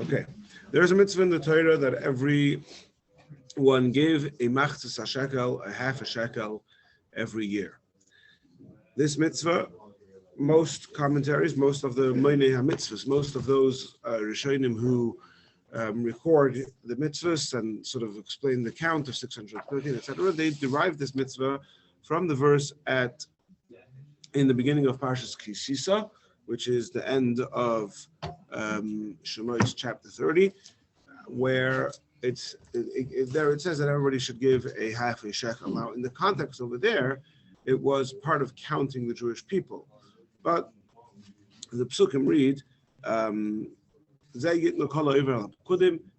Okay, there's a mitzvah in the Torah that everyone give a machzis shekel, a half a shekel, every year. This mitzvah, most commentaries, most of the Moinei HaMitzvahs, most of those Rishonim who record the mitzvahs and sort of explain the count of 613, etc., they derive this mitzvah from the verse in the beginning of Parshas Kisisa, which is the end of Shemot chapter 30, where it says that everybody should give a half a shekel. Now, in the context over there, it was part of counting the Jewish people. But the Psukim read,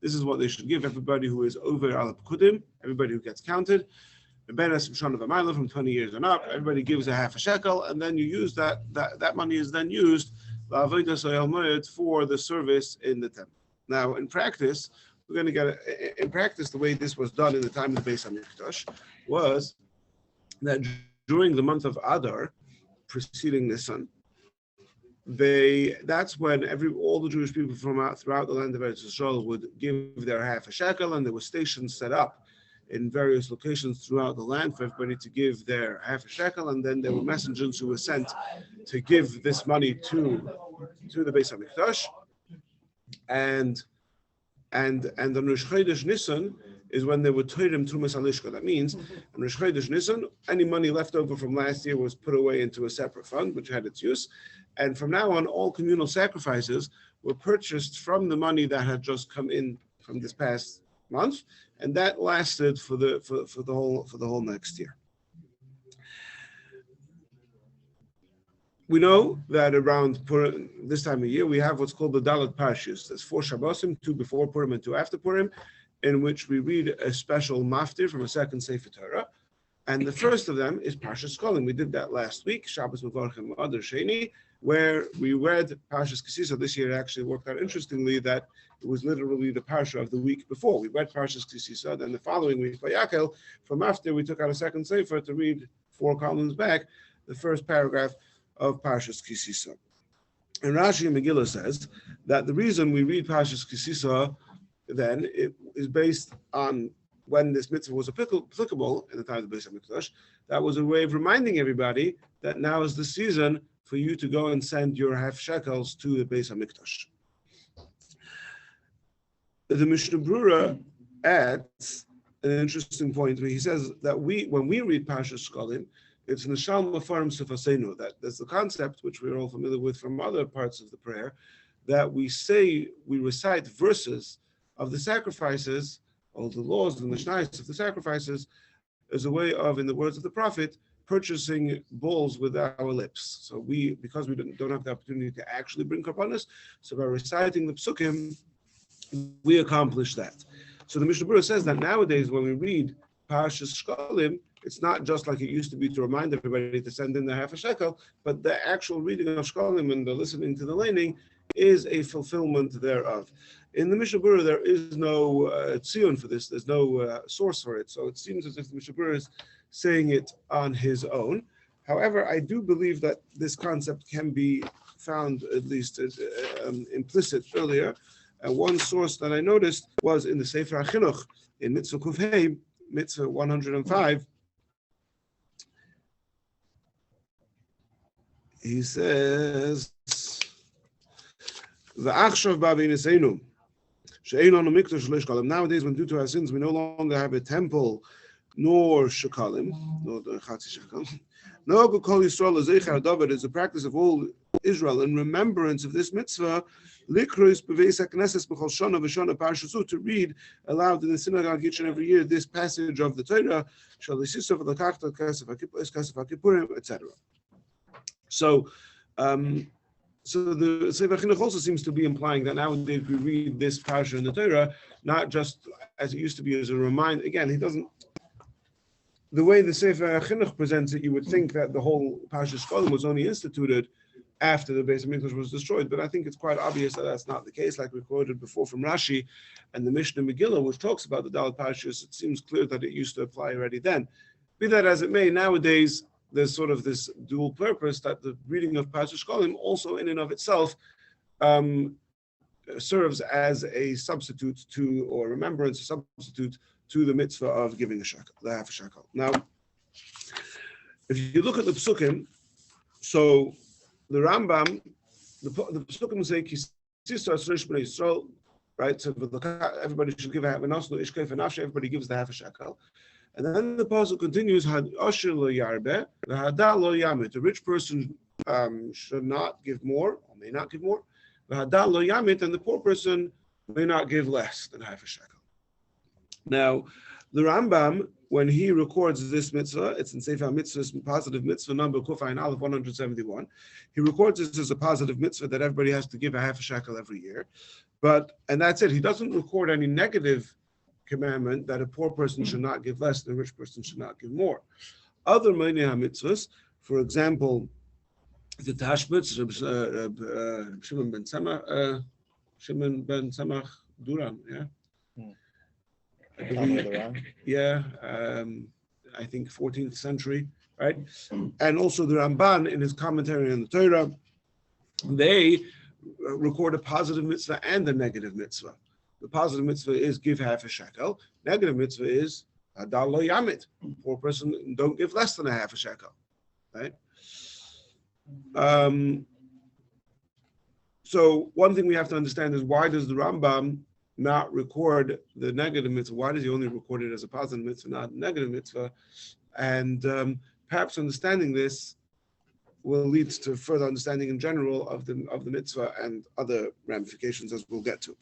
this is what they should give everybody who is over al pkudim, everybody who gets counted. From 20 years and up, everybody gives a half a shekel, and then you use that money is then used for the service in the temple. Now, in practice, we're going to get the way this was done in the time of the Beis Hamikdash was that during the month of Adar, preceding Nisan, that's when all the Jewish people from throughout the land of Eretz Yisrael would give their half a shekel, and there were stations set up in various locations throughout the land for everybody to give their half a shekel, and then there were messengers who were sent to give this money to the Beis Hamikdash, and on Rosh Chodesh Nisan is when they were Toirim Trumas Halishka. That means on Rosh Chodesh Nisan, any money left over from last year was put away into a separate fund, which had its use, and from now on, all communal sacrifices were purchased from the money that had just come in from this past month, and that lasted for the whole next year. We know that around Purim, this time of year, we have what's called the Dalet Parshas. There's 4 Shabbosim, 2 before Purim and 2 after Purim, in which we read a special maftir from a second Sefer Torah. And the first of them is Parshas Shkolim. We did that last week, Shabbos Mevorchim Adar Sheni, where we read Parshas Kisisa. This year it actually worked out interestingly that it was literally the Parsha of the week before. We read Parshas Kisisa, then the following week, Vayakel, from after we took out a second Sefer to read 4 columns back, the first paragraph of Parshas Kisisa. And Rashi and Megillah says that the reason we read Parshas Kisisa then it is based on when this mitzvah was applicable in the time of the Beis Hamikdash. That was a way of reminding everybody that now is the season for you to go and send your half shekels to the Beis Hamikdash. The Mishnah Brura adds an interesting point where he says that when we read Parshas Shkolim, it's Nishal Mafarim Sufasenu. That there's the concept which we're all familiar with from other parts of the prayer, that we recite verses of the sacrifices, all the laws and the mishnayos of the sacrifices, as a way of, in the words of the prophet, purchasing bulls with our lips. So because we don't have the opportunity to actually bring karbanos, so by reciting the psukim, we accomplish that. So the Mishnah Brura says that nowadays when we read Parshas Shkolim, it's not just like it used to be to remind everybody to send in their half a shekel, but the actual reading of Shkolim and the listening to the laning is a fulfillment thereof. In the Mishnah Brura, there is no tzion for this. There's no source for it. So it seems as if the Mishnah Brura is saying it on his own. However, I do believe that this concept can be found at least implicit earlier. One source that I noticed was in the Sefer HaChinuch, in Mitzvah Kufhei, Mitzvah 105. He says, "V'achshav ba'veineseinu, she'ein lanu mikdash lo shekalim." Nowadays, when due to our sins, we no longer have a temple, nor shekalim, nor the chatzi shekel. No, b'kol Yisrael l'zeicher David is a practice of all Israel in remembrance of this mitzvah. Likros b'veis hakneses b'chol shana v'shana parshasu, to read aloud in the synagogue each and every year this passage of the Torah, shal yisisov l'kachta kesef hakipurim, etc. So the Sefer HaChinuch also seems to be implying that nowadays we read this parsha in the Torah, not just as it used to be as a reminder. Again, he doesn't. The way the Sefer HaChinuch presents it, you would think that the whole Parsha Shkolim was only instituted after the Beis Hamikdash was destroyed, but I think it's quite obvious that that's not the case. Like we quoted before from Rashi and the Mishnah Megillah, which talks about the Dalet Parshas, it seems clear that it used to apply already then. Be that as it may, nowadays there's sort of this dual purpose that the reading of Parsha Shkolim also in and of itself serves as a substitute to, or remembrance, a substitute to the mitzvah of giving a shekel, the half a shekel. Now, if you look at the psukim, so the Rambam, the psukim say, right? So everybody should give a half a shekel. Everybody gives the half a shekel. And then the pasuk continues, the rich person should not give more, or may not give more, and the poor person may not give less than half a shekel. Now, the Rambam, when he records this mitzvah, it's in Sefer Mitzvahs, positive mitzvah number Kufayin Aleph 171. He records this as a positive mitzvah that everybody has to give a half a shekel every year. And that's it. He doesn't record any negative commandment that a poor person should not give less and a rich person should not give more. Other Meinei mitzvahs, for example, the Tashbitz, Shimon ben Tzemach Duram, I think 14th century, right? And also the Ramban in his commentary on the Torah, they record a positive mitzvah and a negative mitzvah. The positive mitzvah is give half a shekel. Negative mitzvah is hadal lo yamit. Poor person, don't give less than a half a shekel, right? So one thing we have to understand is, why does the Rambam not record the negative mitzvah? Why does he only record it as a positive mitzvah, not a negative mitzvah? And perhaps understanding this will lead to further understanding in general of the mitzvah and other ramifications, as we'll get to.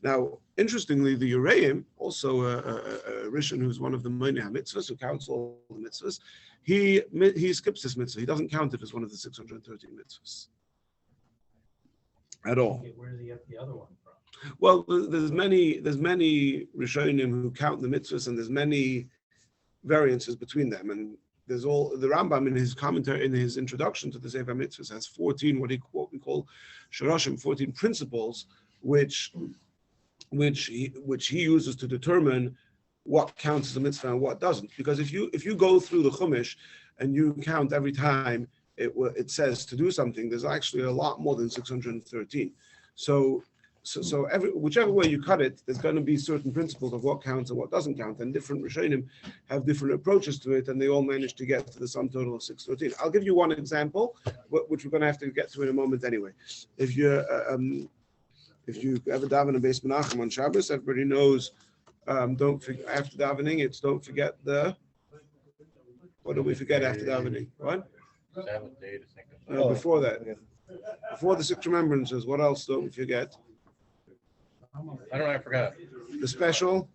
Now, interestingly, the Ureim, also a Rishon who's one of the Meinei mitzvahs, who counts all the mitzvahs, he skips this mitzvah. He doesn't count it as one of the 613 mitzvahs at all. Okay, where does he get the other one from? Well, there's many Rishonim who count the mitzvahs, and there's many variances between them. And there's all the Rambam in his commentary, in his introduction to the Sefer Mitzvahs, has 14 what we call shoroshim, 14 principles, which he uses to determine what counts as a mitzvah and what doesn't. Because if you go through the Chumash and you count every time it says to do something, there's actually a lot more than 613. So whichever way you cut it, there's going to be certain principles of what counts and what doesn't count, and different Rishonim have different approaches to it, and they all manage to get to the sum total of 613. I'll give you one example, which we're going to have to get to in a moment anyway. If you ever daven a Beis Menachem on Shabbos, everybody knows, don't forget, after davening, it's don't forget what do we forget after davening? What? Sabbath day to think of. Before that. Before the 6 remembrances, what else don't we forget? I don't know, I forgot. The special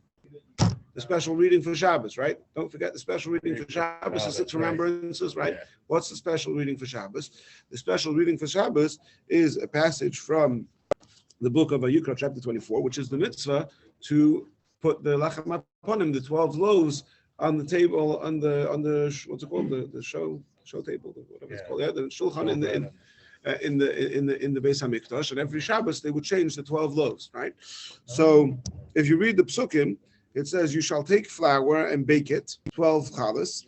reading for Shabbos, right? Don't forget the special reading for Shabbos, the 6 remembrances, right? Yeah. What's the special reading for Shabbos? The special reading for Shabbos is a passage from the book of Vayikra, chapter 24, which is the mitzvah to put the lachem aponim, the 12 loaves, on the table, on the what's it called, the show table, whatever it's called, the shulchan in the Beis Hamikdash, and every Shabbos they would change the 12 loaves, right? So if you read the psukim, it says you shall take flour and bake it, 12 chalas,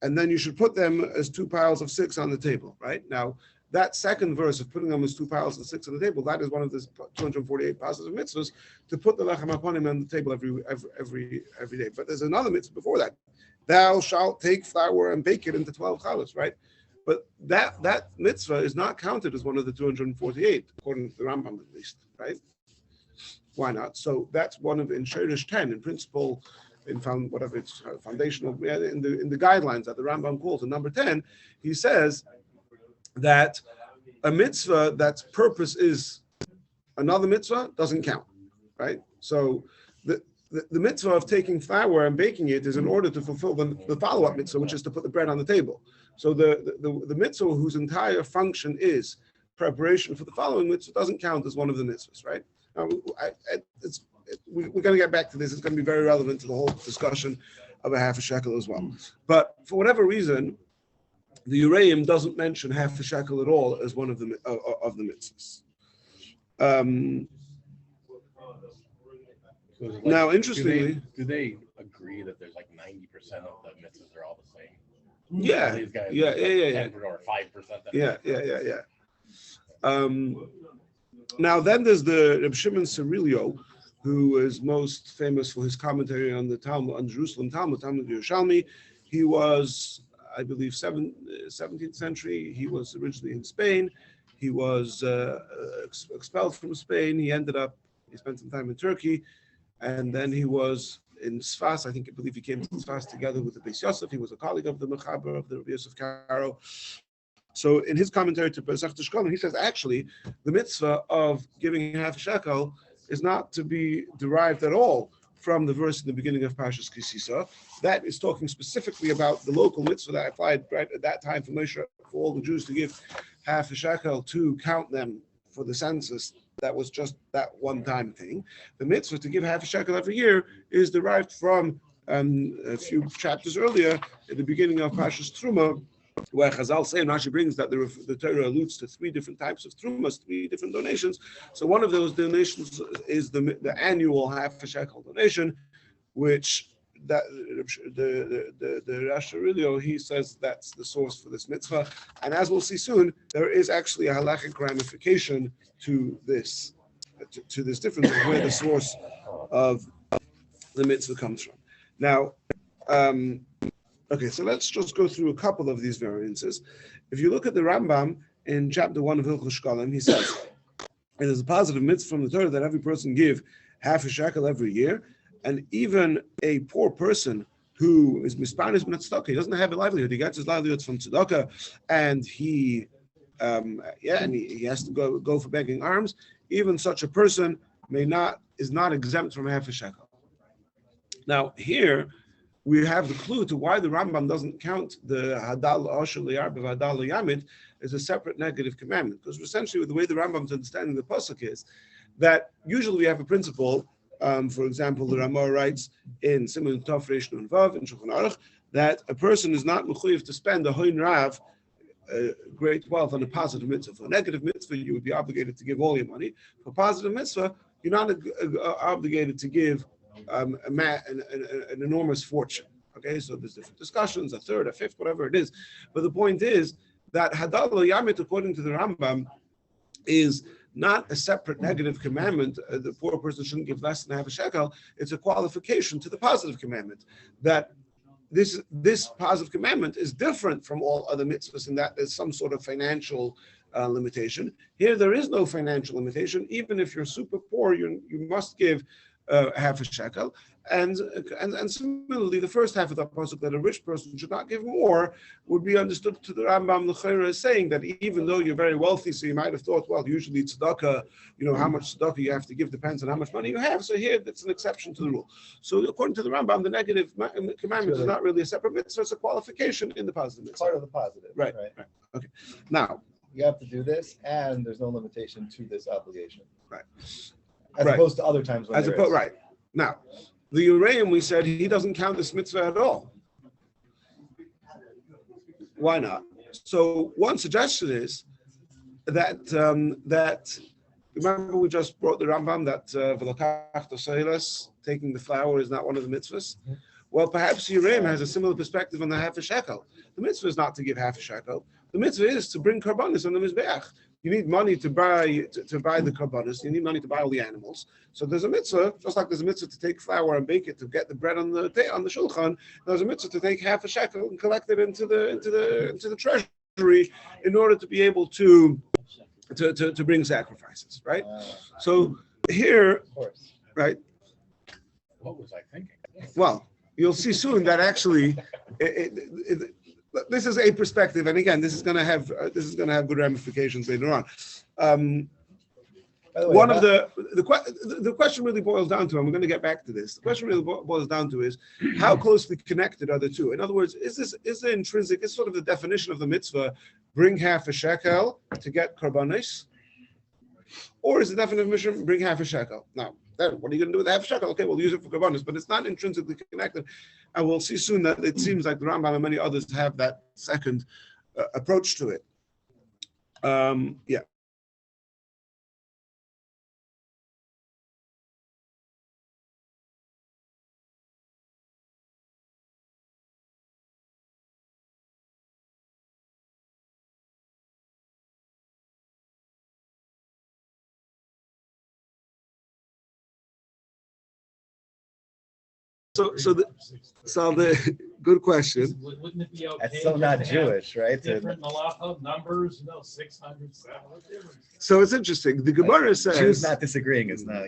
and then you should put them as 2 piles of 6 on the table, right? Now, that second verse of putting them as 2 piles of 6 on the table, that is one of the 248 positive mitzvahs, to put the lechem aponim on the table every day. But there's another mitzvah before that. Thou shalt take flour and bake it into 12 chalas, right? But that mitzvah is not counted as one of the 248, according to the Rambam at least, right? Why not? So that's one of in Shirish 10, in principle, in whatever it's foundational, in the guidelines that the Rambam calls in number 10, he says that a mitzvah that's purpose is another mitzvah doesn't count, right? So the mitzvah of taking flour and baking it is in order to fulfill the follow-up mitzvah, which is to put the bread on the table. So the mitzvah whose entire function is preparation for the following mitzvah doesn't count as one of the mitzvahs, right? Now, we're going to get back to this. It's going to be very relevant to the whole discussion of a half a shekel as well. But for whatever reason, the Ureim doesn't mention half a shekel at all as one of the mitzvahs. Now, interestingly, do they agree that there's like 90% of the mitzvahs are all the same? Yeah, these guys yeah. 10% or 5%. Yeah. Now, then there's the Reb Shimon Cirilio, who is most famous for his commentary on the Talmud, on Jerusalem Talmud Yerushalmi. He was, I believe, 17th century. He was originally in Spain. He was expelled from Spain. He spent some time in Turkey, and then he was in Sfas. I believe he came to Sfas together with the Beis Yosef. He was a colleague of the Mechaber of the Rabbi Yosef Karo. So in his commentary to Pesach Tishkolin, he says actually the mitzvah of giving half a shekel is not to be derived at all from the verse in the beginning of Parshas Kisisa. That is talking specifically about the local mitzvah that applied right at that time for Moshe, for all the Jews to give half a shekel to count them for the census. That was just that one-time thing. The mitzvah to give half a shekel every year is derived from a few chapters earlier, at the beginning of Parshas Truma, where Chazal say, and Rashi brings that the Torah alludes to three different types of trumas, three different donations. So one of those donations is the annual half a shekel donation, which that the Rashi Rilio, he says that's the source for this mitzvah. And as we'll see soon, there is actually a halachic ramification to this difference of where the source of the mitzvah comes from. Now, okay, so let's just go through a couple of these variances. If you look at the Rambam in chapter 1 of Hilchos Shkolim, he says, it is a positive mitzvah from the Torah that every person give half a shekel every year, and even a poor person who is mispanis min tzedakah, he doesn't have a livelihood, he gets his livelihood from tzedakah, and he has to go for begging alms, even such a person is not exempt from half a shekel. Now here, we have the clue to why the Rambam doesn't count the Hadal Ashur Liyarba Hadal Yamid as a separate negative commandment. Because essentially, the way the Rambam's understanding the pasuk is that usually we have a principle. For example, the Ramah writes in Siman Tov Reish Nun Vav in Shulchan Aruch that a person is not mechuyev to spend a hoin rav, great wealth, on a positive mitzvah. For a negative mitzvah, you would be obligated to give all your money. For positive mitzvah, you're not obligated to give an enormous fortune. Okay, so there's different discussions, a third, a fifth, whatever it is. But the point is that Hadal Yamit, according to the Rambam, is not a separate negative commandment. The poor person shouldn't give less than half a shekel. It's a qualification to the positive commandment. That this positive commandment is different from all other mitzvahs in that there's some sort of financial limitation. Here, there is no financial limitation. Even if you're super poor, you must give half a shekel, and similarly, the first half of the pasuk that a rich person should not give more would be understood to the Rambam L'chera as saying that even though you're very wealthy, so you might have thought, well, usually tzedakah, how much tzedakah you have to give depends on how much money you have. So here, that's an exception to the rule. So according to the Rambam, the negative commandment is not really a separate mitzvah; it's a qualification in the positive mitzvah. Part of the positive, right? Okay. Now you have to do this, and there's no limitation to this obligation, right? As opposed to other times when right. Now, the Uraim, we said he doesn't count this mitzvah at all. Why not? So one suggestion is that remember we just brought the Rambam that v'lakach toseilas, taking the flour is not one of the mitzvahs. Mm-hmm. Well, perhaps Uraim has a similar perspective on the half a shekel. The mitzvah is not to give half a shekel. The mitzvah is to bring karbanis on the mizbeach. You need money to buy the karbanis. You need money to buy all the animals. So there's a mitzvah, just like there's a mitzvah to take flour and bake it to get the bread on the shulchan. There's a mitzvah to take half a shekel and collect it into the treasury in order to be able to bring sacrifices, right? So here, right? What was I thinking? Well, you'll see soon that actually this is a perspective, and again, this is going to have good ramifications later on. By the way, one of the question really boils down to, and we're going to get back to this. The question really boils down to is how closely connected are the two? In other words, is the intrinsic? Is sort of the definition of the mitzvah bring half a shekel to get karbanis, or is the definition bring half a shekel? Now, then what are you going to do with half a shekel? Okay, we'll use it for karbanis, but it's not intrinsically connected. And we'll see soon that it seems like the Rambam and many others have that second approach to it. Yeah. the good question. Wouldn't it be okay? That's so not to have Jewish, right? Different malacha numbers, 600, 700. So it's interesting. The Gemara Jews says, not disagreeing is not,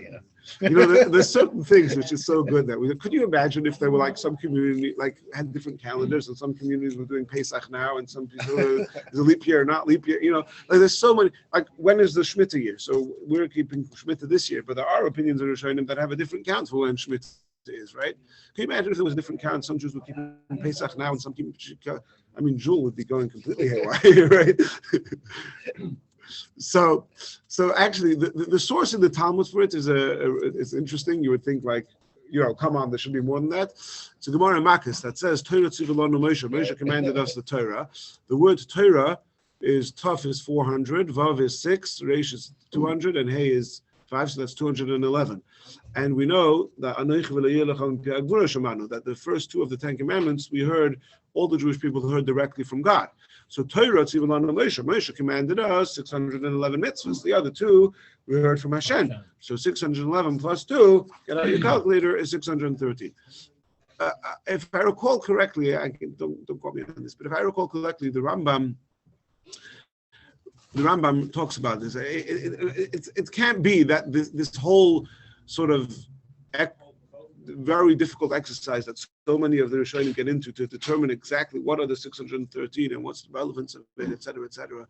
there's certain things which is so good that could you imagine if there were like some community like had different calendars and some communities were doing Pesach now and some people is a leap year or not leap year, like there's so many, like when is the Shemitah year? So we're keeping Shemitah this year, but there are opinions of Rishonim that have a different count for when Shemitah is, right? Can you imagine if there was a different count? Some Jews would keep Pesach now and some keep, Jewel would be going completely haywire, right? So actually, the source in the Talmud for it is interesting. You would think like, come on, there should be more than that. It's a Gemara in Makkas that says Torah tzivulanu Moshe. Moshe commanded us the Torah. The word Torah is Taf is 400, Vav is 6, Reish is 200, and Hey is 5, so that's 211. And we know that that the first two of the Ten Commandments we heard, all the Jewish people heard directly from God. So Torah tzivulanu Moshe. Moshe commanded us 611 mitzvahs. The other two we heard from Hashem. So 611 plus 2, get out your calculator, is 613. If I recall correctly, don't quote me on this, but if I recall correctly, the Rambam talks about this. It can't be that this whole sort of very difficult exercise that so many of the Rishonim get into to determine exactly what are the 613 and what's the relevance of it, et cetera, et cetera.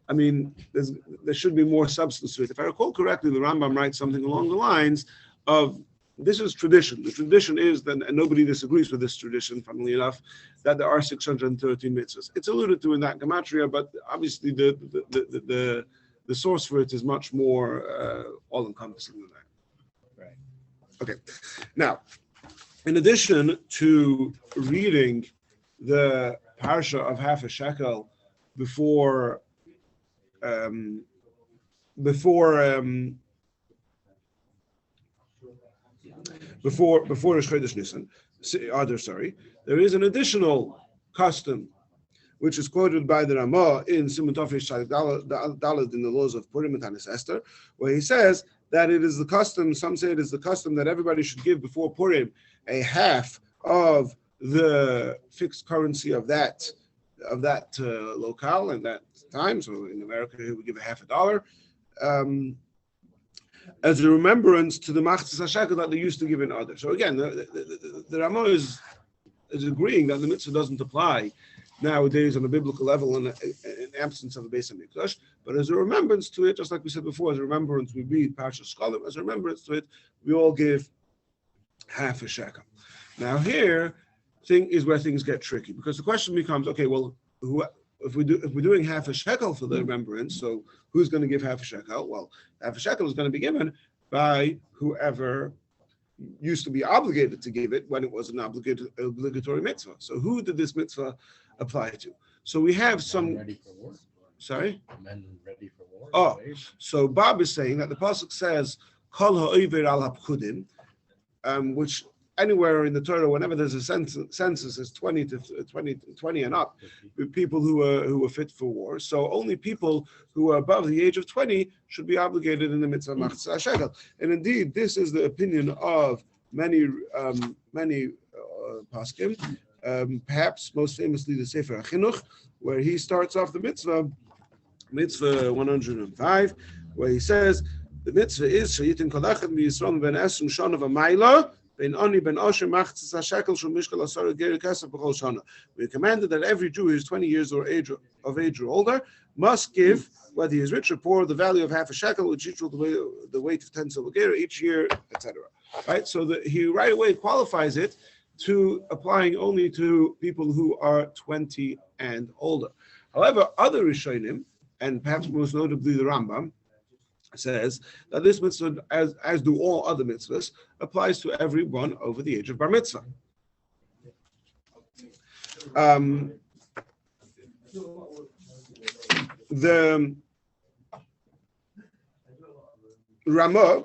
I mean, there should be more substance to it. If I recall correctly, the Rambam writes something along the lines of, this is tradition. The tradition is, and nobody disagrees with this tradition, funnily enough, that there are 613 mitzvahs. It's alluded to in that gematria, but obviously the source for it is much more all-encompassing than that. Right. Okay. Now, in addition to reading the parsha of half a shekel before Rosh Chodesh Nisan, there is an additional custom which is quoted by the Ramah in Siman Tov Daled in the laws of Purim and Tanis Esther, where he says that it is the custom, some say it is the custom that everybody should give before Purim a half of the fixed currency of that locale and that time. So in America, we would give a $50 as a remembrance to the Machzas HaShekel that they used to give in others. So again, the Ramah is agreeing that the mitzvah doesn't apply nowadays on a biblical level in absence of a Beis HaMikdash, but as a remembrance to it, just like we said before, as a remembrance, we read Parshas Shkalim, as a remembrance to it, we all give half a shekel. Now here, is where things get tricky, because the question becomes, okay, well, if we're doing half a shekel for the remembrance, so who's going to give half a shekel? Well, half a shekel is going to be given by whoever used to be obligated to give it when it was an obligatory mitzvah. So who did this mitzvah apply to? So we have some. Ready for war. Sorry? Men ready for war. Oh, so Bob is saying that the pasuk says Kol ha'over al hapchudim, which anywhere in the Torah, whenever there's a census, is 20 and up, people who are fit for war. So only people who are above the age of 20 should be obligated in the mitzvah Machzas HaShekel. And indeed, this is the opinion of many poskim. Perhaps most famously the Sefer HaChinuch, where he starts off the mitzvah 105, where he says the mitzvah is Shayitin Kodachet B'Yisrael Ben Esrim Shana V'Mayla. We commanded that every Jew who is 20 years of age or older must give, whether he is rich or poor, the value of half a shekel, which equals the weight of 10 silver gerah each year, etc. Right? So he right away qualifies it to applying only to people who are 20 and older. However, other Rishonim, and perhaps most notably the Rambam, says that this mitzvah, as do all other mitzvahs, applies to everyone over the age of Bar Mitzvah. The Ramah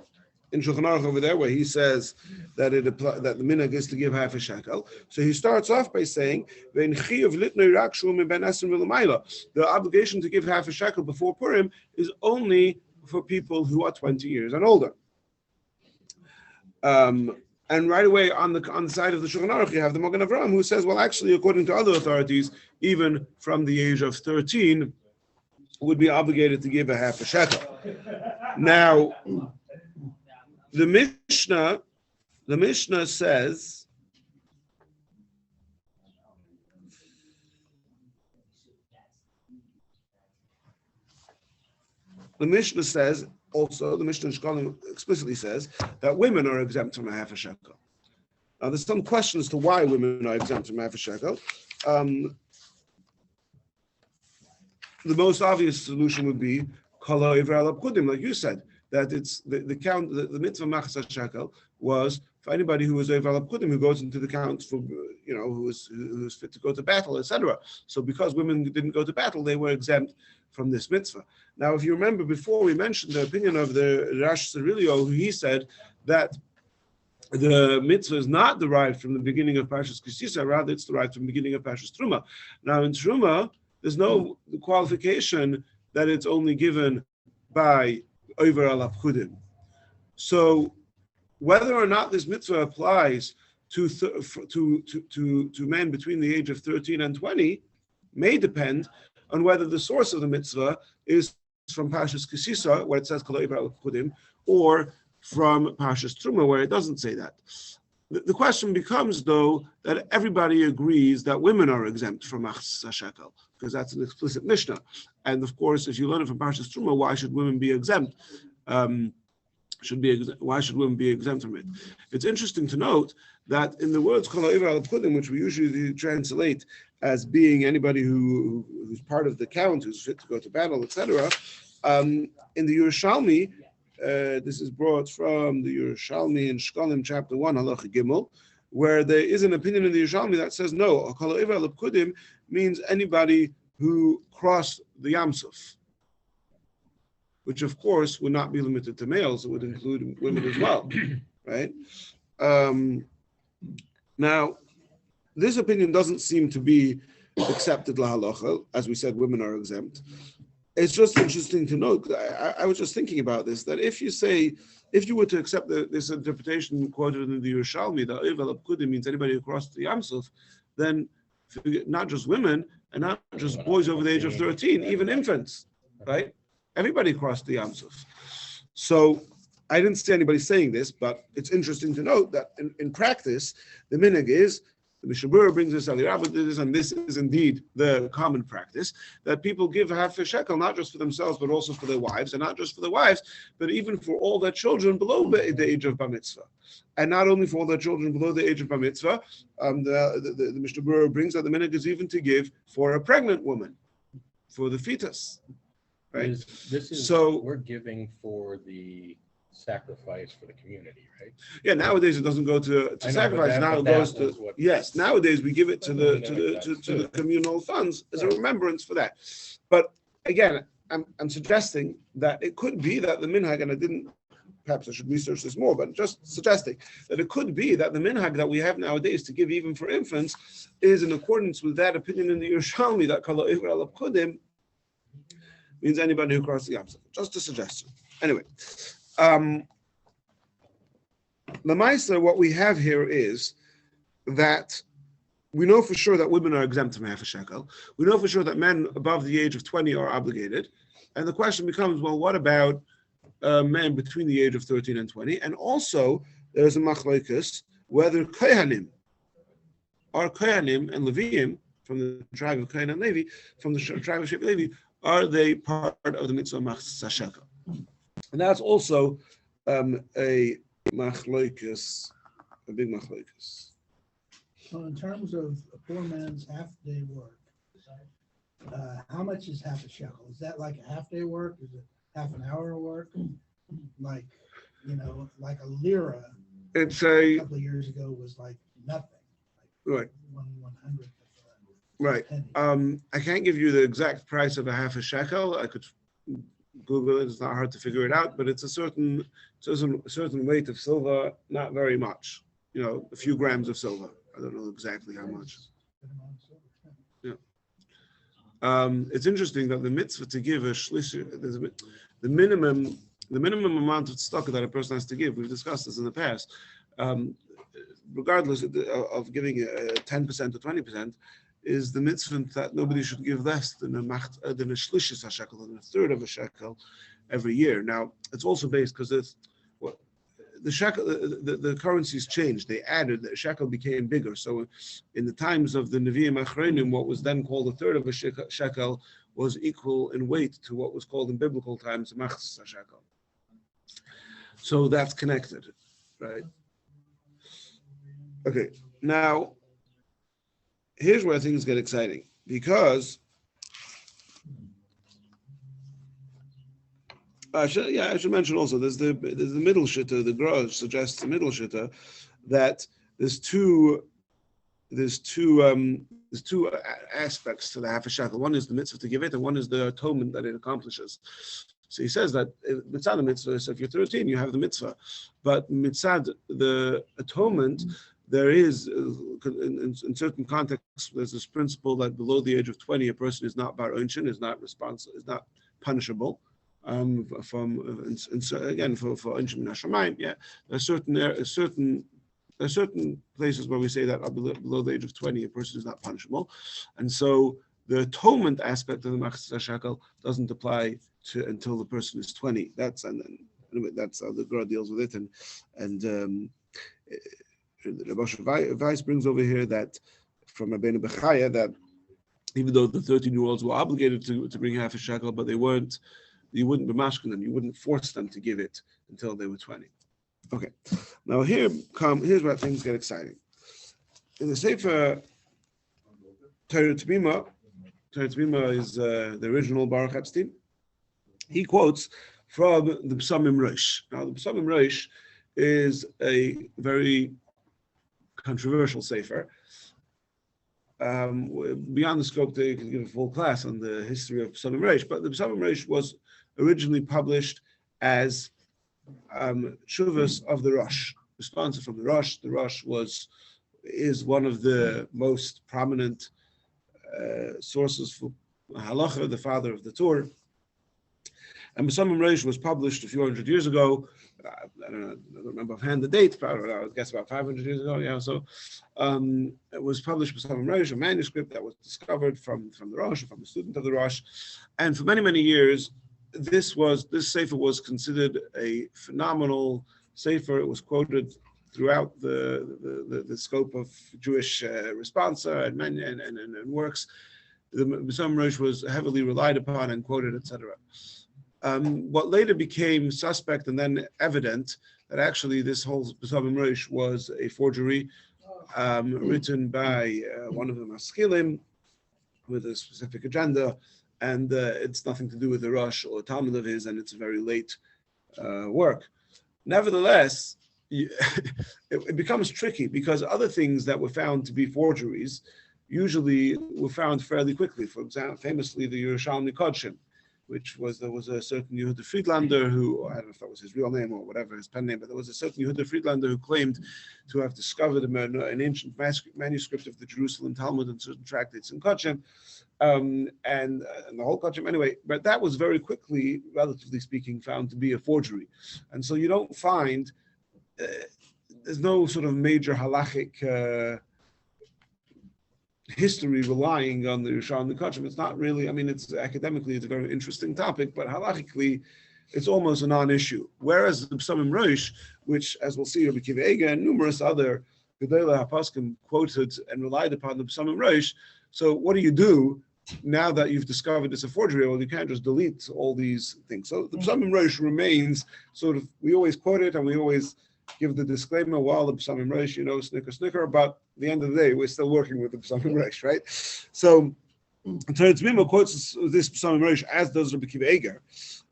in Shulchan Aruch over there, where he says that that the minhag is to give half a shekel. So he starts off by saying, the obligation to give half a shekel before Purim is only for people who are 20 years and older. And right away on the side of the Shulchan Aruch, you have the Magen Avraham, who says, well, actually, according to other authorities, even from the age of 13, would be obligated to give a half a shekel. Now, the Mishnah says, also, the Mishnah in Shkolim explicitly says that women are exempt from a half a shekel. Now, there's some question as to why women are exempt from half a shekel. The most obvious solution would be kol ha'over al ha'pkudim, like you said, that it's the count, the mitzvah machzah shekel was for anybody who was over al ha'pkudim, who goes into the count for, who's fit to go to battle, etc. So because women didn't go to battle, they were exempt from this mitzvah. Now, if you remember before, we mentioned the opinion of the Rash Cirilio, who he said that the mitzvah is not derived from the beginning of Parshas Kisisa, rather it's derived from the beginning of Parshas Truma. Now, in Truma, there's no qualification that it's only given by over al ha'pkudim. So, whether or not this mitzvah applies to men between the age of 13 and 20 may depend on whether the source of the mitzvah is from Parshas Kisisa, where it says kol ha'over al ha'pkudim, or from Parshas Truma, where it doesn't say that. The question becomes, though, that everybody agrees that women are exempt from machzah shekel, because that's an explicit Mishnah. And of course, if you learn it from Parshas Truma, why should women be exempt? Why should women be exempt from it? It's interesting to note that in the words kol ha'over al ha'pkudim, which we usually translate as being anybody who's part of the count, who's fit to go to battle, etc., in the Yerushalmi, this is brought from the Yerushalmi in Shkolim chapter 1, Halacha Gimel, where there is an opinion in the Yerushalmi that says no, kol ha'over al ha'pkudim means anybody who crossed the Yamsuf, which of course would not be limited to males; it would include women as well, right? Now, this opinion doesn't seem to be accepted lahalacha. As we said, women are exempt. It's just interesting to note. I was just thinking about this, that if you were to accept this interpretation quoted in the Yerushalmi, that ha'over al ha'pkudim means anybody who crossed the Yamsuf, then not just women and not just boys over the age of 13, even infants, right? Everybody crossed the Yamsuf. So I didn't see anybody saying this, but it's interesting to note that in practice, the minhag is, the Mishnah Berurah brings this, Ali Rabbah did this, and this is indeed the common practice, that people give half a shekel, not just for themselves, but also for their wives, and not just for their wives, but even for all their children below the age of Bar Mitzvah. And not only for all their children below the age of Bar Mitzvah, the Mishnah Berurah brings that the minhag is even to give for a pregnant woman, for the fetus. Right? So we're giving for the sacrifice for the community, right? Yeah, nowadays it doesn't go to sacrifice. Now it goes to nowadays we give it to the communal funds as a remembrance for that. But again, I'm suggesting that it could be that the minhag, and perhaps I should research this more, but just suggesting that it could be that the minhag that we have nowadays to give even for infants is in accordance with that opinion in the Yerushalmi that kol ha'over al ha'pkudim means anybody who crosses the Yamsuf. Just a suggestion. Anyway, Lamaisa, what we have here is that we know for sure that women are exempt from half a shekel. We know for sure that men above the age of 20 are obligated. And the question becomes, well, what about men between the age of 13 and 20? And also, there's a machlokes whether kohanim and Leviim, from the tribe of Kohen and Levi, from the tribe of Levi, are they part of the mitzvah machzah shekel? And that's also a machlokes, a big machlokes. So in terms of a poor man's half-day work, how much is half a shekel? Is that like a half-day work? Is it half an hour of work? Like a lira. It's a couple of years ago was like nothing. Right. 1/100th. Right. I can't give you the exact price of a half a shekel. I could Google it. It's not hard to figure it out, but it's a certain weight of silver, not very much. A few grams of silver. I don't know exactly how much. Yeah. It's interesting that the mitzvah to give a shlish, the minimum amount of tzedakah that a person has to give. We've discussed this in the past. regardless of giving 10% or 20%, is the mitzvah that nobody should give less than a shlishis shekel, than a third of a shekel every year. Now, it's also based because the shekel, the currencies changed. They added, the shekel became bigger. So in the times of the Nevi'im Achronim, what was then called a third of a shekel was equal in weight to what was called in biblical times a machzis shekel. So that's connected, right? Okay, now, here's where things get exciting, because I should mention also there's the middle shitta. The Gra suggests the middle shitta that there's two aspects to the half a shekel. One is the mitzvah to give it, and one is the atonement that it accomplishes. So he says that mitzvah the mitzvah. So if you're 13, you have the mitzvah, but mitzvah the atonement. There is, in certain contexts, there's this principle that below the age of 20, a person is not bar onshin, is not punishable. For onshin minashamayim, yeah, there are certain places where we say that below the age of 20, a person is not punishable, and so the atonement aspect of the machzis shekel doesn't apply to until the person is 20. That's how the Gra deals with it, and. Rabbi Weiss brings over here that from Rabbeinu Bechaya that even though the 13-year-olds were obligated to bring half a shekel, but you wouldn't be mashkin them, you wouldn't force them to give it until they were 20. Okay, now here's where things get exciting. In the Sefer Torah Tmima is the original Baruch Epstein. He quotes from the Psamim Rosh. Now the Psamim Rosh is a very controversial sefer. Beyond the scope that you can give a full class on the history of Psamim Reish, but the Psamim Reish was originally published as Shuvas of the Rosh, responsive from the Rosh. The Rosh is one of the most prominent sources for Halacha, the father of the Torah. And Psamim Reish was published a few hundred years ago. I don't remember offhand the date, but I guess about 500 years ago. Yeah, so it was published by Psamim Reish, a manuscript that was discovered from the Rosh, from a student of the Rosh, and for many, many years, this sefer was considered a phenomenal sefer. It was quoted throughout the scope of Jewish responsa and works. The Psamim Reish was heavily relied upon and quoted, etc. What later became suspect and then evident that actually this whole Psamim Reish was a forgery written by one of the Maskilim with a specific agenda, and it's nothing to do with the Rosh or Talmud of his, and it's a very late work. Nevertheless, it becomes tricky because other things that were found to be forgeries usually were found fairly quickly. For example, famously the Yerushalmi Kodshim, there was a certain Yehuda Friedlander who, I don't know if that was his real name or whatever, his pen name, but there was a certain Yehuda Friedlander who claimed to have discovered an ancient manuscript of the Jerusalem Talmud and certain tractates in Kodshim, and the whole Kodshim anyway, but that was very quickly, relatively speaking, found to be a forgery. And so you don't find, there's no sort of major halachic history relying on the Yerushalmi Kodshim. It's not really, it's academically, it's a very interesting topic, but halachically, it's almost a non-issue. Whereas the Psamim Reish, which, as we'll see, Rabbi Akiva Eiger and numerous other Gedolei HaPoskim quoted and relied upon the Psamim Reish. So what do you do now that you've discovered it's a forgery? Well, you can't just delete all these things. So the Psamim Reish remains sort of, we always quote it and we always give the disclaimer, while the Psamim Reish, snicker, but at the end of the day, we're still working with the Psamim Reish, right? So Torah Tzmima quotes this Psamim Reish, as does Rabbi Akiva Eiger,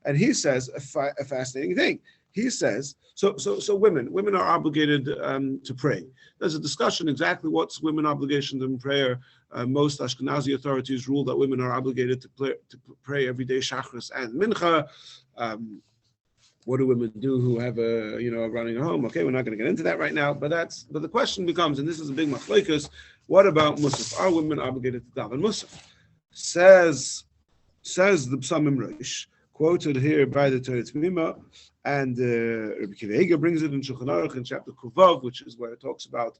and he says a fascinating thing. He says, so women are obligated to pray. There's a discussion exactly what's women obligations in prayer. Most Ashkenazi authorities rule that women are obligated to pray every day Shachris and Mincha. What do women do who have running a home? Okay, we're not going to get into that right now, but the question becomes, and this is a big machlokes, what about Musaf? Are women obligated to daven Musaf? Says the Psamim Reish, quoted here by the Torah Mima, and Rabbi Akiva Eiger brings it in Shulchan Aruch in chapter Kuvav, which is where it talks about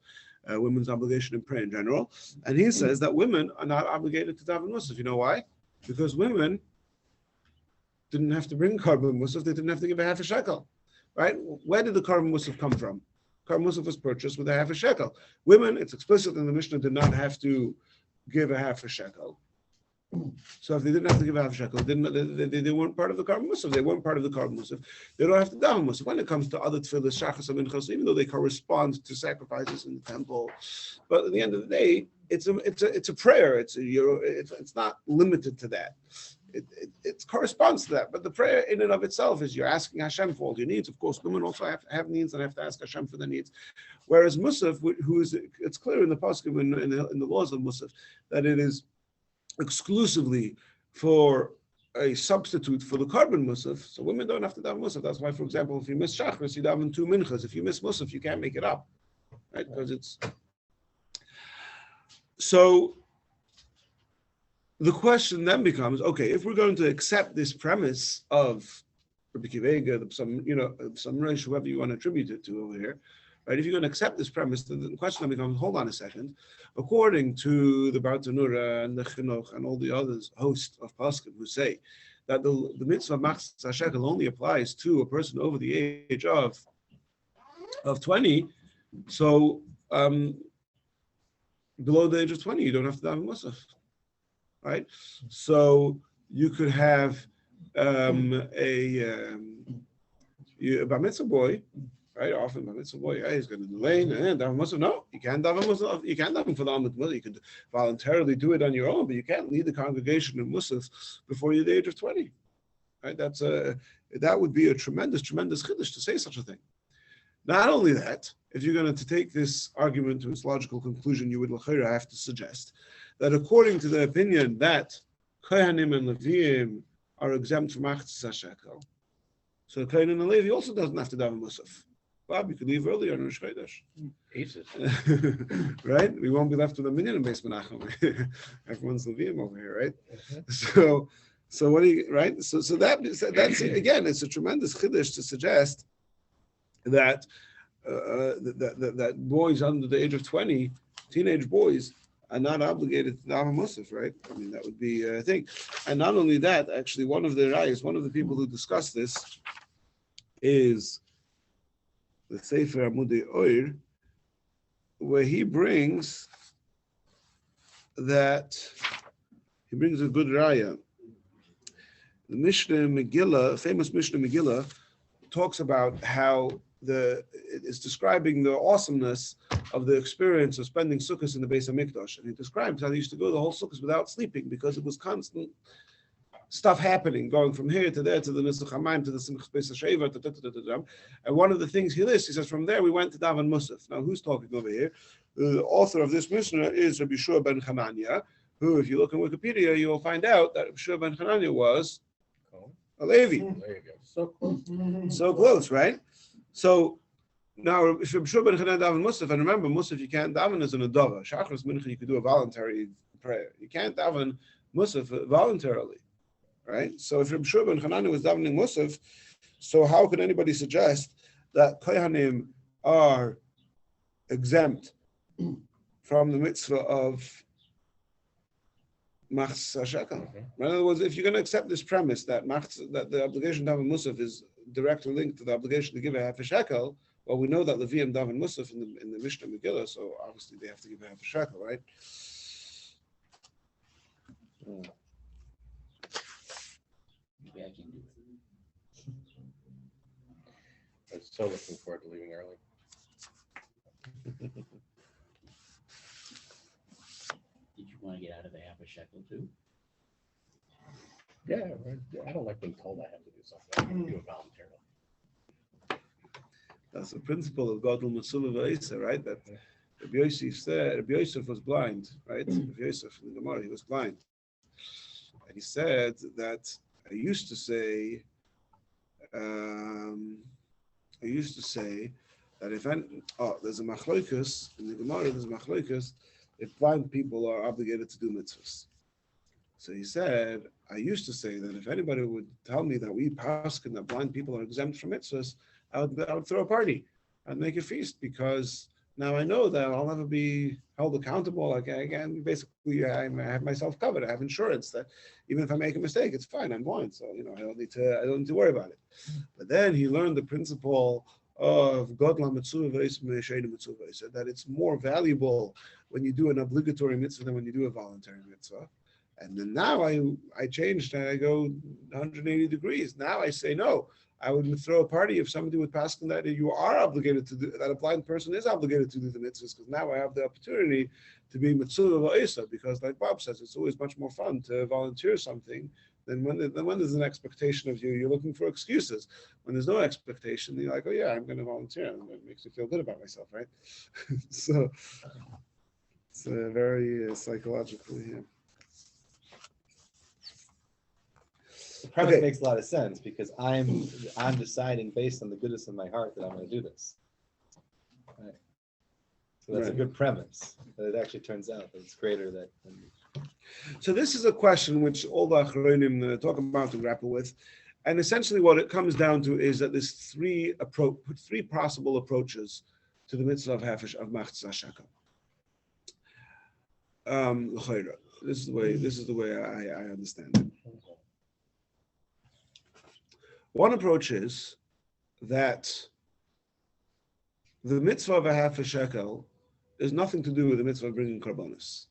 women's obligation in prayer in general. And he says that women are not obligated to daven musaf. You know why? Because women didn't have to bring carbon musaf, they didn't have to give a half a shekel. Right? Where did the carbon musaf come from? Carbon musaf was purchased with a half a shekel. Women, it's explicit in the Mishnah, did not have to give a half a shekel. So if they didn't have to give a half a shekel, they weren't part of the carbon musaf. They weren't part of the carbon musaf. They don't have to daven musaf. When it comes to other tefillas, shachas and minchas, even though they correspond to sacrifices in the temple, but at the end of the day, it's a prayer. It's not limited to that. It corresponds to that. But the prayer in and of itself is you're asking Hashem for all your needs. Of course, women also have needs and have to ask Hashem for their needs. Whereas musaf, it's clear in the pasuk in the laws of musaf that it is exclusively for a substitute for the carbon musaf. So women don't have to daven musaf. That's why, for example, if you miss shachris, you daven 2 minchas. If you miss musaf, you can't make it up, right? Because it's so. The question then becomes: okay, if we're going to accept this premise of Rabbi Akiva Eiger, some Rosh, whoever you want to attribute it to over here, right? If you're going to accept this premise, then the question then becomes: hold on a second. According to the Bar Tanura and the Chinuch and all the others, host of Paskim, who say that the mitzvah machzas shekel only applies to a person over the age of 20, so below the age of 20, you don't have to daven musaf. Right, so you could have a bar mitzvah boy, right? Often bar mitzvah boy, he's going to do lane and daven musaf. No, you can't daven musaf. You can't daven for the Amud Mila. You could voluntarily do it on your own, but you can't lead the congregation in musaf before you're the age of 20. Right? That would be a tremendous chiddush to say such a thing. Not only that, if you're going to take this argument to its logical conclusion, you would have to suggest that according to the opinion that Kohanim and Leviim are exempt from machzas shekel, so Kohen and Levi also doesn't have to daven musaf. Bob, you could leave earlier on Rosh Chodesh. Right? We won't be left with a minyan in Beis Menachem. Everyone's Leviim over here, right? Mm-hmm. So what do you, right? So that's again, it's a tremendous chiddush to suggest that that boys under the age of 20, teenage boys, are not obligated to daven musaf, right? I mean, that would be a thing. And not only that, actually, one of the people who discuss this is the Sefer Amudei Oir, where he brings a good raya. The Mishnah Megillah, famous Mishnah Megillah, talks about how it's describing the awesomeness of the experience of spending Sukkot in the Beis HaMikdash. And he describes how they used to go the whole Sukkot without sleeping because it was constant stuff happening, going from here to there to the Nisuch HaMayim to the Simchas Beis HaSheva. And one of the things he lists, he says, from there we went to daven Musaf. Now, who's talking over here? The author of this Mishnah is Rabbi Shua ben Hanania, who, if you look in Wikipedia, you will find out that Rabbi Shua ben Hanania was a Levi. There you go. So close, right? So now, if Rabbi Shua ben Hanania daven Musaf, and remember, Musaf you can't daven as an adava. Shachris mincha you could do a voluntary prayer. You can't daven Musaf voluntarily, right? So if Rabbi Shua ben Hanania was davening Musaf, so how could anybody suggest that Kohanim are exempt from the mitzvah of machzas shekel? In other words, if you're going to accept this premise that the obligation to daven Musaf is directly linked to the obligation to give a half a shekel, well, we know that Leviim daven Musaf in the Mishnah Megillah, so obviously they have to give a half a shekel, right? Maybe I can do it. I'm so looking forward to leaving early. Did you want to get out of the half a shekel too? Yeah, I don't like being told I have to do something. I can do it voluntarily. That's the principle of Gadol Masula V'Isa, right? That Rabbi Yosef said, Rabbi Yosef was blind, right? Rabbi Yosef in the Gemara, he was blind. And he said that I used to say that if there's a machloikus in the Gemara, there's a machloikus if blind people are obligated to do mitzvahs. So he said, I used to say that if anybody would tell me that we paskin that blind people are exempt from mitzvahs, I would throw a party. I'd make a feast because now I know that I'll never be held accountable. Like again, basically, I have myself covered. I have insurance that even if I make a mistake, it's fine. I'm blind, so I don't need to worry about it. But then he learned the principle of Godla Mitzvah Mitzvah. He said that it's more valuable when you do an obligatory mitzvah than when you do a voluntary mitzvah. And then now I changed and I go 180 degrees. Now I say no. I would throw a party if somebody would pass on that you are obligated to do that. A blind person is obligated to do the mitzvahs because now I have the opportunity to be mitzvah va'isa. Because like Bob says, it's always much more fun to volunteer something than when there's an expectation of you. You're looking for excuses. When there's no expectation, you're like, oh yeah, I'm going to volunteer. And it makes you feel good about myself, right? So it's very psychologically. Yeah. The premise Okay. makes a lot of sense because I'm deciding based on the goodness of my heart that I'm going to do this. Right. So that's a Right. good premise. But it actually turns out that it's greater than. So this is a question which all the Achronim talk about and grapple with, and essentially what it comes down to is that there's three possible approaches to the mitzvah of machzah shekel. This is the way I understand it. One approach is that the mitzvah of a shekel is nothing to do with the mitzvah of bringing karbonos.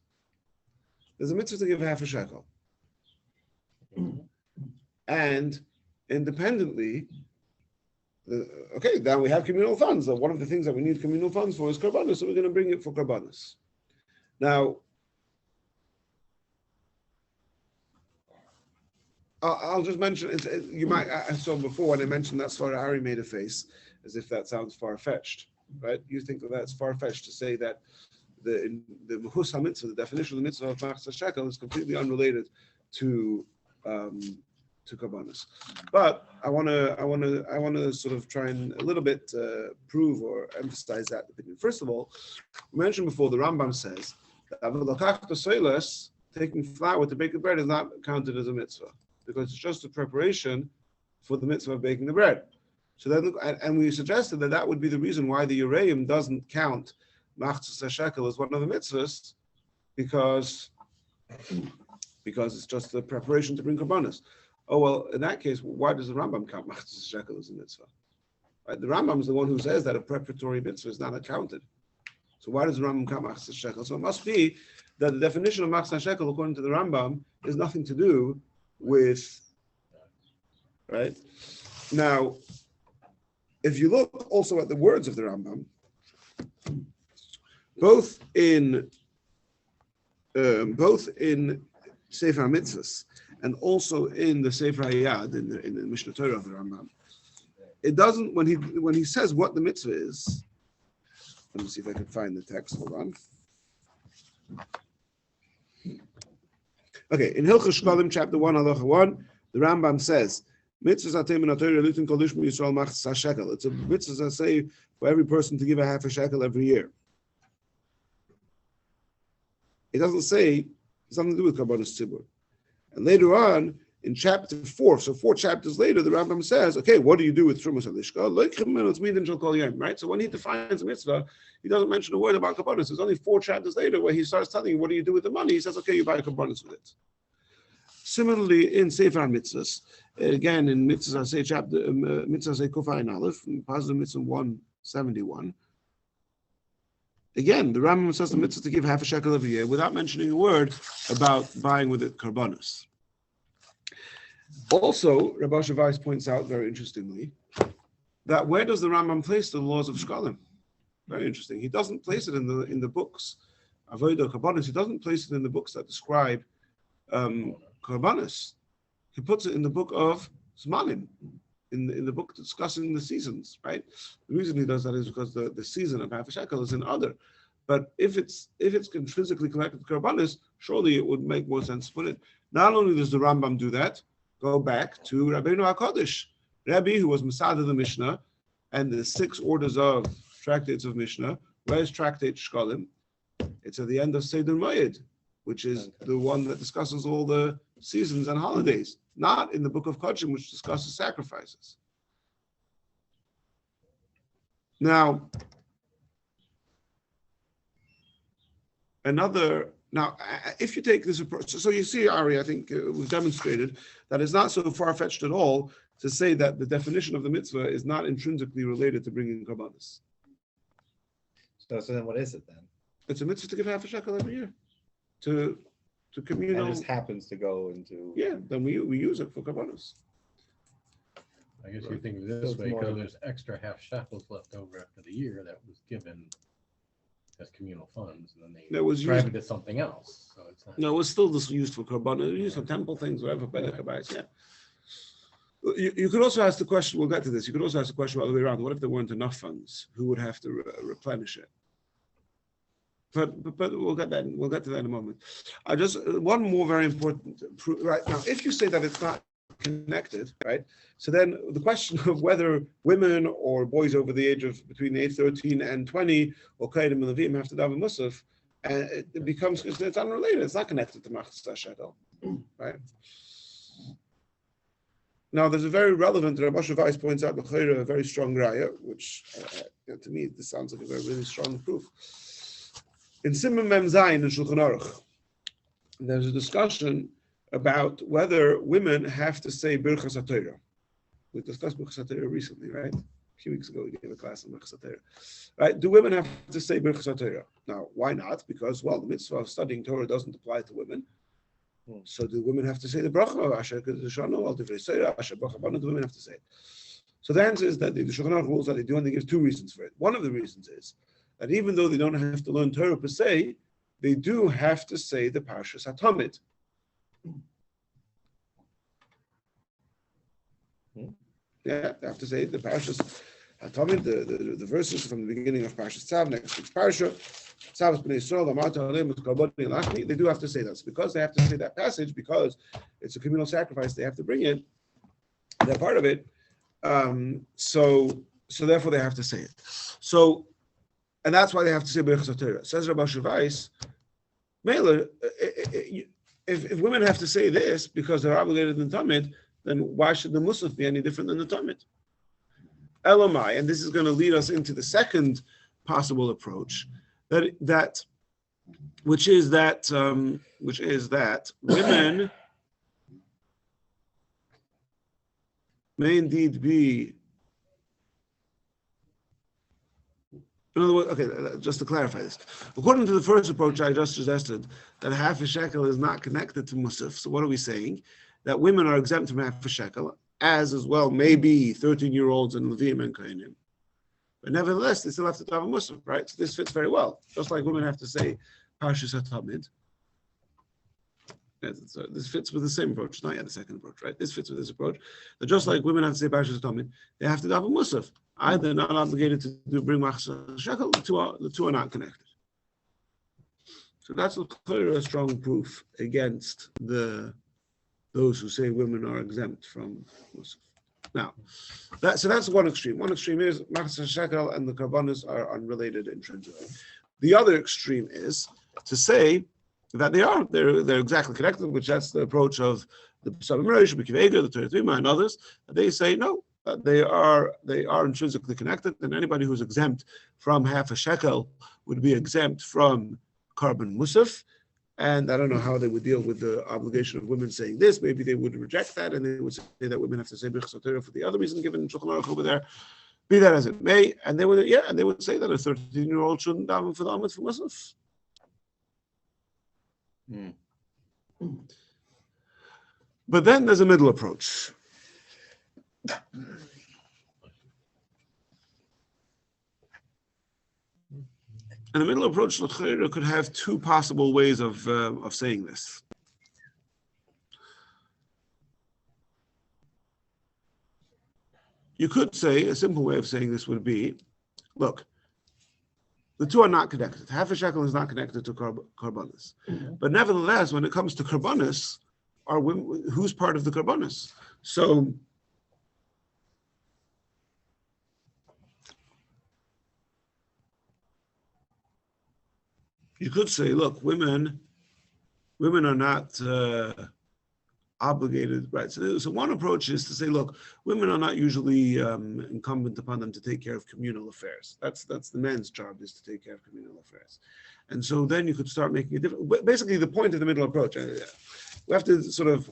There's a mitzvah to give half a shekel. And independently, now we have communal funds. So one of the things that we need communal funds for is karbonos, so we're going to bring it for karbonos. Now, I'll just mention, you might, I saw before when I mentioned that Svara Ari made a face, as if that sounds far-fetched, right? You think that that's far-fetched to say that the Musaf mitzvah, the definition of the mitzvah of machzah shekel is completely unrelated to karbonos. But I want to sort of try and a little bit prove or emphasize that opinion. First of all, we mentioned before the Rambam says that taking flour to bake the bread is not counted as a mitzvah because it's just a preparation for the mitzvah of baking the bread. So then, and we suggested that would be the reason why the Ureim doesn't count machzah shekel as one of the mitzvahs, because it's just the preparation to bring karbonos. Oh well, in that case, why does the Rambam count machzah shekel as a mitzvah? Right? The Rambam is the one who says that a preparatory mitzvah is not accounted. So why does the Rambam count machzah shekel? So it must be that the definition of machzah shekel, according to the Rambam, is nothing to do with, right? Now, if you look also at the words of the Rambam, both in Sefer HaMitzvahs and also in the Sefer Hayad, in the Mishnah Torah of the Rambam, it doesn't, when he says what the mitzvah is, let me see if I can find the text, hold on. Okay, in Hilchos Shkalim, chapter 1, halacha 1, the Rambam says, mitzvahs atem in Torah lutin kol ish Yisrael machzah shekel. It's a mitzvah that say for every person to give a half a shekel every year. It doesn't say something to do with karbonos tzibur. And later on, in chapter 4, so 4 chapters later, the Rambam says, okay, what do you do with Trumas HaLishka? Right? So when he defines a mitzvah, he doesn't mention a word about karbonos. There's only 4 chapters later where he starts telling you, what do you do with the money? He says, okay, you buy karbonos with it. Similarly, in Sefer HaMitzvahs, again, in Mitzvah Say chapter, Mitzvah Say Kufayin Aleph, Positive Mitzvah 171, again, the Rambam says the mitzvah to give half a shekel every year without mentioning a word about buying with it karbonos. Also, Rabbi Shavais points out very interestingly that where does the Rambam place the laws of Shkalim? Very interesting. He doesn't place it in the books Avodah Karbonos. He doesn't place it in the books that describe Karbonos. He puts it in the book of Zmanim, in the book discussing the seasons. Right. The reason he does that is because the season of half a shekel is in other. But if it's intrinsically connected to Karbonos, surely it would make more sense to put it. Not only does the Rambam do that, go back to Rabbeinu HaKadosh, Rabbi, who was Masad of the Mishnah, and the 6 orders of tractates of Mishnah. Where's tractate Shkalim? It's at the end of Seder Moed. which is the one that discusses all the seasons and holidays, not in the book of Kodshim, which discusses sacrifices. Now, if you take this approach, so you see, Ari, I think it was demonstrated that it's not so far-fetched at all to say that the definition of the mitzvah is not intrinsically related to bringing karbanos. So then what is it then? It's a mitzvah to give half a shekel every year to communal. And it just happens to go into. Yeah, then we use it for karbanos. I guess you think of it this way, because there's extra half shekels left over after the year that was given as communal funds, and then they drive it to something else. So it's not. No, it was still just used for karbanos, used for temple things, whatever. Yeah. You could also ask the question. We'll get to this. You could also ask the question all the way around. What if there weren't enough funds? Who would have to replenish it? But we'll get that. We'll get to that in a moment. Just one more very important. Right now, if you say that it's not connected, right? So then the question of whether women or boys over the age of between age 13 and 20 or Kaidim and Levim have to daven Musaf, and it becomes, it's unrelated. It's not connected to Machzah Shekel, right? Now, there's a very relevant, Rabbi Weiss points out, a very strong raya, which to me, this sounds like a very, really strong proof. In Simon Mem Zayin in Shulchan Aruch, there's a discussion about whether women have to say Birchas HaTorah. We discussed Birchas HaTorah recently, right? A few weeks ago, we gave a class on Birchas HaTorah. Right? Do women have to say Birchas HaTorah? Now, why not? Because, well, the mitzvah of studying Torah doesn't apply to women. So do women have to say the bracha? Asher Kedushaну, Al Divrei Seirah, Asher Bracha Banu, do women have to say it? So the answer is that the Shulchan Aruch rules that they do, and they give two reasons for it. One of the reasons is that even though they don't have to learn Torah per se, they do have to say the Parshas HaTamid. Yeah, they have to say the Parshas HaTamid, the verses from the beginning of Parshas Tzav, next week's Parsha. They do have to say that. It's because they have to say that passage, because it's a communal sacrifice, they have to bring it. They're part of it. So therefore they have to say it. So, and that's why they have to say Birchas HaTorah. Says Rabbi Weiss, Mela, if women have to say this because they're obligated in Tamid, then why should the Musaf be any different than the Tamid? Elamai, and this is going to lead us into the second possible approach, which is that women may indeed be. In other words, okay, just to clarify this, according to the first approach I just suggested, that half a shekel is not connected to Musaf. So what are we saying? That women are exempt from half a shekel, as well maybe 13-year-olds and Levim and Kohanim. But nevertheless, they still have to daven Musaf, right? So this fits very well. Just like women have to say Parshas HaTamid. So this fits with the same approach, not yet the second approach, right? This fits with this approach. That just like women have to say Parshas HaTamid, they have to daven Musaf. Either not obligated to bring Machzah Shekel, the two are not connected. So that's a strong proof against those who say women are exempt from Musaf. Now, that's one extreme. One extreme is Machzah Shekel and the Karbanos are unrelated intrinsically. The other extreme is to say that they're exactly connected, which that's the approach of the Pesach Merish, the Torah Tima, and others. They say no, that they are intrinsically connected, and anybody who's exempt from half a shekel would be exempt from carbon musaf. And I don't know how they would deal with the obligation of women saying this. Maybe they would reject that, and they would say that women have to say Birchas HaTorah for the other reason given in Shulchan Aruch over there. Be that as it may, and they would say that a 13-year-old shouldn't daven for the Amud for Musaf. But then there's a middle approach. And the middle approach could have two possible ways of saying this. You could say, a simple way of saying this would be, look, the two are not connected. Half a shekel is not connected to karbanos. But nevertheless, when it comes to karbanos, who's part of the karbanos? So you could say, look, women women are not obligated, right? So one approach is to say, look, women are not usually incumbent upon them to take care of communal affairs. That's the man's job, is to take care of communal affairs. And so then you could start making a difference. Basically, the point of the middle approach, we have to sort of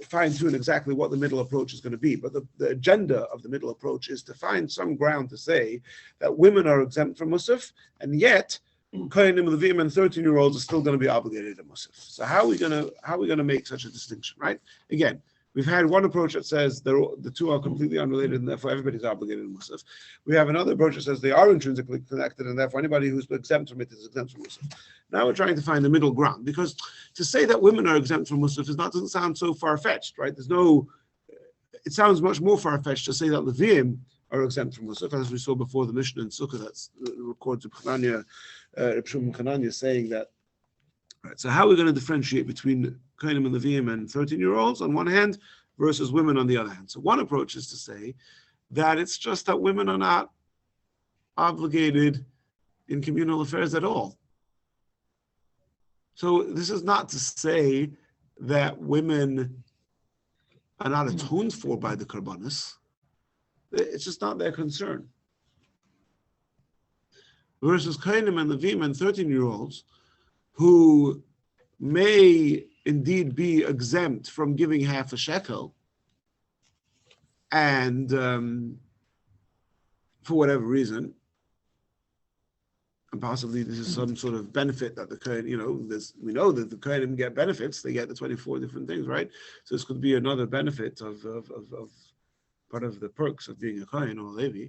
fine tune exactly what the middle approach is going to be. But the agenda of the middle approach is to find some ground to say that women are exempt from Musaf, and yet Kohanim, Levim, and 13-year-olds are still going to be obligated to Musaf. So how are we going to make such a distinction, right? Again, we've had one approach that says the two are completely unrelated, and therefore everybody's obligated to Musaf. We have another approach that says they are intrinsically connected, and therefore anybody who's exempt from it is exempt from Musaf. Now we're trying to find the middle ground, because to say that women are exempt from Musaf doesn't sound so far-fetched, right? It sounds much more far-fetched to say that Levim are exempt from Musaf, as we saw before the Mishnah in Sukkah that records Hananya, Hananya saying that. Right, so how are we going to differentiate between Kohanim and Levim and 13-year-olds on one hand versus women on the other hand? So one approach is to say that it's just that women are not obligated in communal affairs at all. So this is not to say that women are not atoned for by the Karbanis. It's just not their concern. Versus Kohanim and Levim and 13-year-olds who may indeed be exempt from giving half a shekel, and for whatever reason, and possibly this is some sort of benefit that the Kohanim, we know that the Kohanim get benefits, they get the 24 different things, right? So this could be another benefit of part of the perks of being a Kohen or a Levi.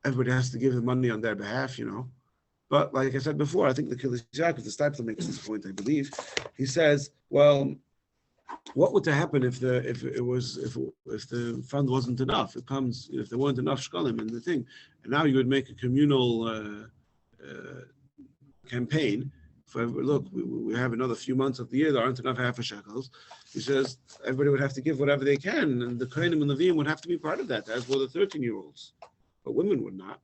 Everybody has to give the money on their behalf, But like I said before, I think the Kilis Yaakov, the Stipler makes this point, I believe. He says, well, what would happen if the fund wasn't enough? If there weren't enough shkalim in the thing, and now you would make a communal campaign for, look, we have another few months of the year, there aren't enough half a shekels. He says everybody would have to give whatever they can, and the Kohanim and Levim would have to be part of that, as well the 13-year-olds. But women would not.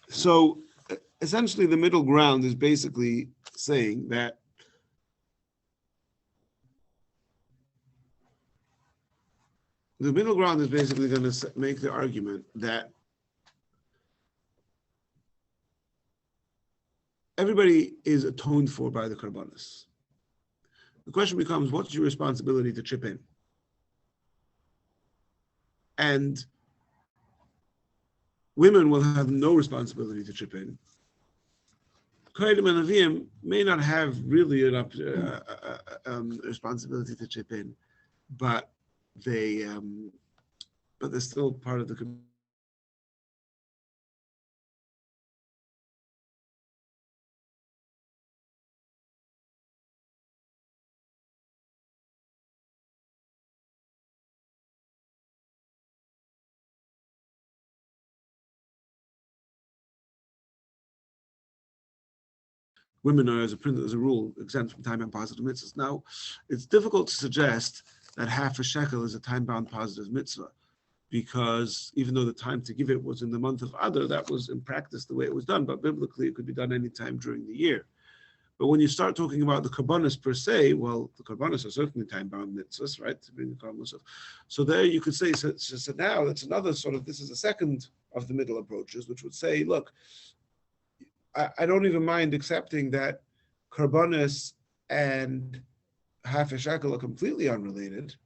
So essentially the middle ground is basically saying that the middle ground is basically going to make the argument that everybody is atoned for by the Karbanis. The question becomes, what's your responsibility to chip in? And women will have no responsibility to chip in. Kohanim and Levim may not have really enough responsibility to chip in, but they're still part of the community. Women are, as a rule, exempt from time-bound positive mitzvahs. Now, it's difficult to suggest that half a shekel is a time-bound positive mitzvah, because even though the time to give it was in the month of Adar, that was in practice the way it was done, but biblically it could be done any time during the year. But when you start talking about the Karbanis per se, well, the Karbanis are certainly time-bound mitzvahs, right, to bring the Karban Musaf. So there you could say, so now that's another sort of, this is a second of the middle approaches, which would say, look, I don't even mind accepting that Karbanis and half a shekel are completely unrelated,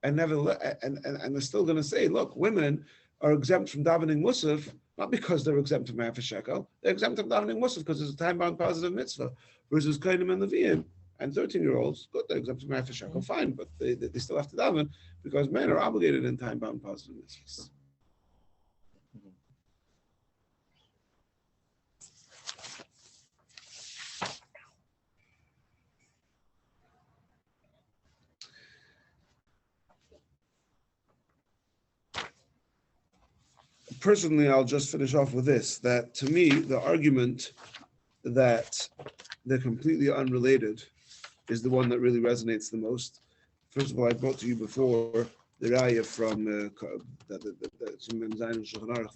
and nevertheless, and they're still going to say, look, women are exempt from davening Musaf, not because they're exempt from half a shekel, they're exempt from davening Musaf because it's a time-bound positive mitzvah, versus Kohanim and Levim and 13-year-olds, good, they're exempt from half a shekel, fine, but they still have to daven because men are obligated in time-bound positive mitzvahs. Personally, I'll just finish off with this, that to me, the argument that they're completely unrelated is the one that really resonates the most. First of all, I brought to you before raya from that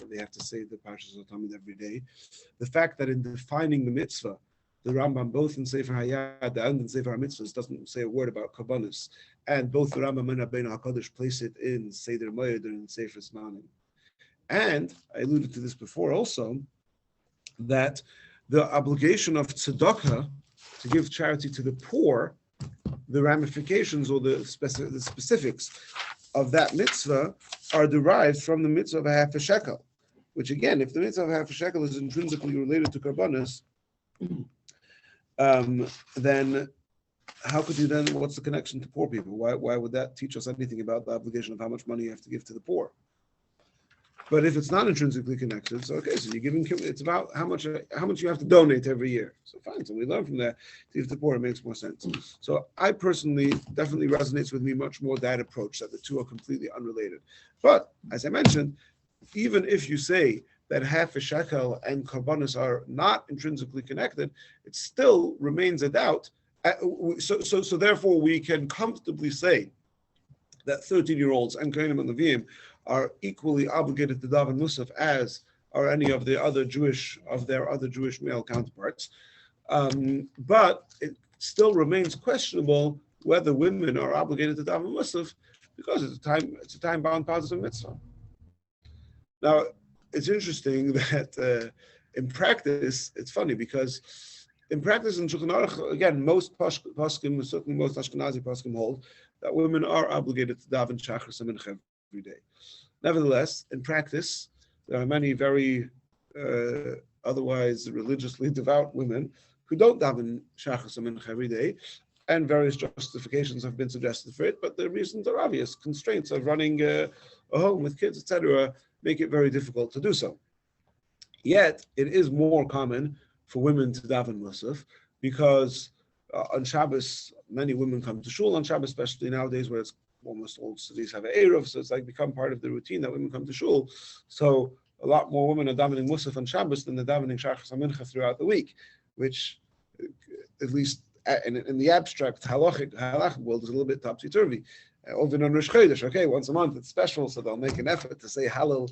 they have to say the Parshas Tamid every day. The fact that in defining the mitzvah, the Rambam both in Sefer Hayad and in Sefer HaMitzvahs doesn't say a word about kabbanis, and both the Rambam and Rabbeinu HaKadosh place it in Seder Moed and in Sefer Zmanim. And I alluded to this before also, that the obligation of tzedakah, to give charity to the poor, the ramifications or the specifics of that mitzvah are derived from the mitzvah of a half a shekel, which again, if the mitzvah of half a shekel is intrinsically related to karbanis, then how could you then, what's the connection to poor people? Why would that teach us anything about the obligation of how much money you have to give to the poor? But if it's not intrinsically connected, so okay, so you're giving, it's about how much you have to donate every year. So fine, so we learn from that. To give the poor, it makes more sense. So I personally, definitely resonates with me much more that approach, that the two are completely unrelated. But as I mentioned, even if you say that half a shekel and karbanis are not intrinsically connected, it still remains a doubt. So therefore, we can comfortably say that 13-year-olds and Kohanim and Leviim are equally obligated to daven Musaf as are any of their other Jewish male counterparts. But it still remains questionable whether women are obligated to daven Musaf because it's a time-bound positive mitzvah. Now, it's interesting that in practice, it's funny because in practice in Shulchan Aruch, again, most poskim, certainly most Ashkenazi poskim hold that women are obligated to daven Shachar Mincha every day. Nevertheless, in practice, there are many very otherwise religiously devout women who don't daven Shachar Mincha every day, and various justifications have been suggested for it, but the reasons are obvious. Constraints of running a home with kids, etc., make it very difficult to do so. Yet, it is more common for women to daven Musaf because on Shabbos, many women come to shul on Shabbos, especially nowadays where it's almost all cities have an Eruv, so it's like become part of the routine that women come to shul. So a lot more women are davening Musaf on Shabbos than they're davening Shachar Mincha throughout the week, which, at least in the abstract halachic world, is a little bit topsy-turvy. Even on Rosh Chodesh, okay, once a month it's special, so they'll make an effort to say Hallel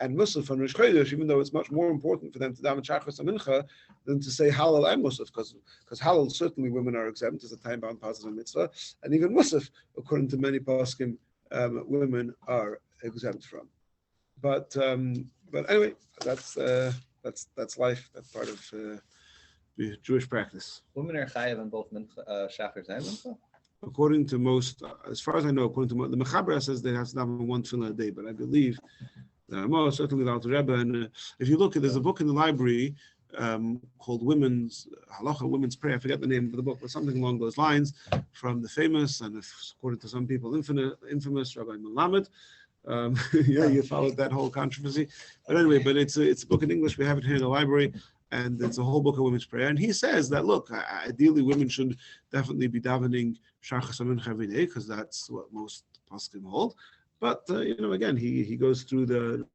and Musaf on Rosh Chodesh, even though it's much more important for them to daven Shachar Mincha than to say Hallel and Musaf, because Hallel, certainly women are exempt as a time-bound positive mitzvah, and even Musaf, according to many poskim, women are exempt from. But anyway, that's life. That's part of the Jewish practice. Women are chayav in both Shachar and Mincha? According to most, as far as I know, according to the Mechaber says they have to daven one tefillah a day, but I believe certainly the Alter Rebbe, and if you look, there's a book in the library called Women's Halacha, Women's Prayer. I forget the name of the book, but something along those lines, from the famous and according to some people infamous Rabbi Melamed. Yeah, you followed that whole controversy. But anyway, it's a book in English. We have it here in the library, and it's a whole book of women's prayer. And he says that, look, ideally women should definitely be davening Shachar Mincha every day because that's what most poskim hold. But again, he goes through the